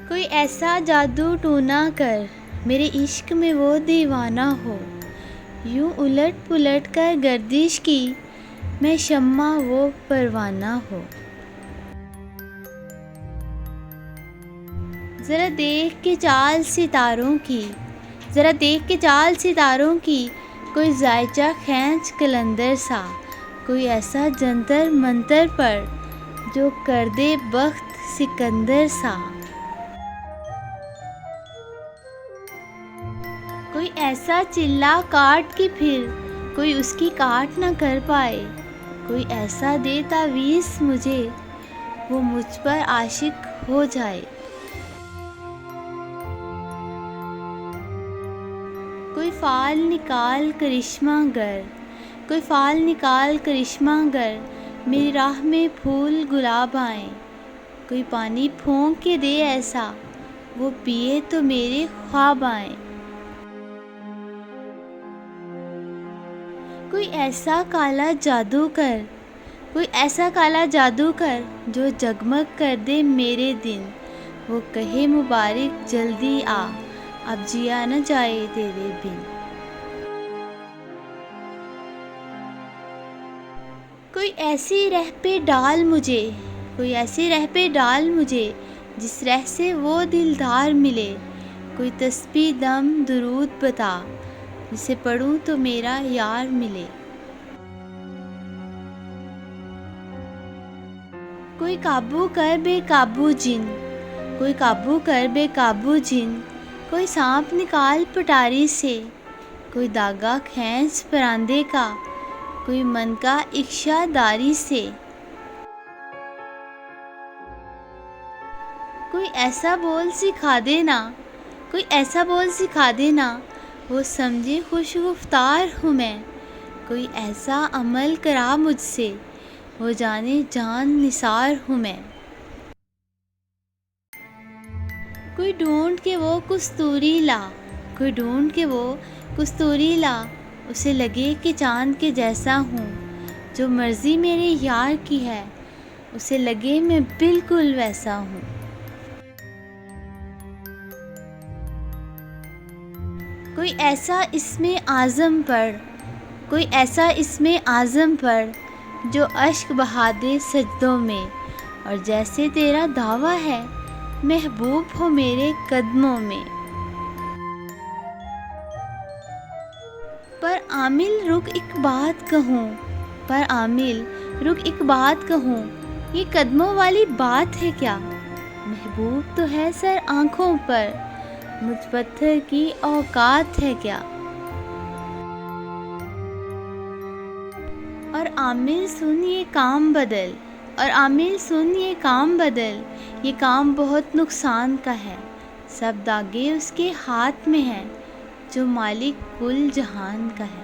कोई ऐसा जादू टूना कर मेरे इश्क में वो दीवाना हो, यूं उलट पुलट कर गर्दिश की मैं शम्मा वो परवाना हो। ज़रा देख के चाल सितारों की, ज़रा देख के चाल सितारों की, कोई जायचा खींच कलंदर सा, कोई ऐसा जंतर मंतर पर जो कर दे बख्त सिकंदर सा। कोई ऐसा चिल्ला काट कि फिर कोई उसकी काट ना कर पाए, कोई ऐसा दे तावीज़ मुझे वो मुझ पर आशिक हो जाए। कोई फाल निकाल करिश्मा गर, कोई फाल निकाल करिश्मा गर मेरी राह में फूल गुलाब आए, कोई पानी फोंक के दे ऐसा वो पिए तो मेरे ख्वाब आए। कोई ऐसा काला जादू कर, कोई ऐसा काला जादू कर जो जगमग कर दे मेरे दिन, वो कहे मुबारक जल्दी आ अब जिया न जाए तेरे बिन। कोई ऐसी राह पे डाल मुझे, कोई ऐसी राह पे डाल मुझे जिस राह से वो दिलदार मिले, कोई तस्बीह दम दुरूद बता जिसे पढ़ूं तो मेरा यार मिले। कोई काबू कर बेकाबू जिन, कोई काबू कर बेकाबू जिन, कोई सांप निकाल पटारी से, कोई धागा खींच परांदे का, कोई मन का इख्शादारी से। कोई ऐसा बोल सिखा देना, कोई ऐसा बोल सिखा देना वो समझे खुश गुफ्तार हूँ मैं, कोई ऐसा अमल करा मुझसे वो जाने जान निसार हूँ मैं। कोई ढूंढ के वो कस्तूरी ला, कोई ढूंढ के वो कस्तूरी ला, उसे लगे कि चांद के जैसा हूँ, जो मर्ज़ी मेरे यार की है उसे लगे मैं बिल्कुल वैसा हूँ। कोई ऐसा इसमें आज़म पर, कोई ऐसा इसमें आज़म पर जो अश्क बहा दे सजदों में, और जैसे तेरा दावा है महबूब हो मेरे कदमों में। पर आमिल रुक एक बात कहूँ, पर आमिल रुक एक बात कहूँ, ये कदमों वाली बात है क्या, महबूब तो है सर आँखों पर, मुझ पत्थर की औकात है क्या। और आमिल सुन ये काम बदल, और आमिल सुन ये काम बदल, ये काम बहुत नुकसान का है, सब दागे उसके हाथ में हैं जो मालिक कुल जहान का है।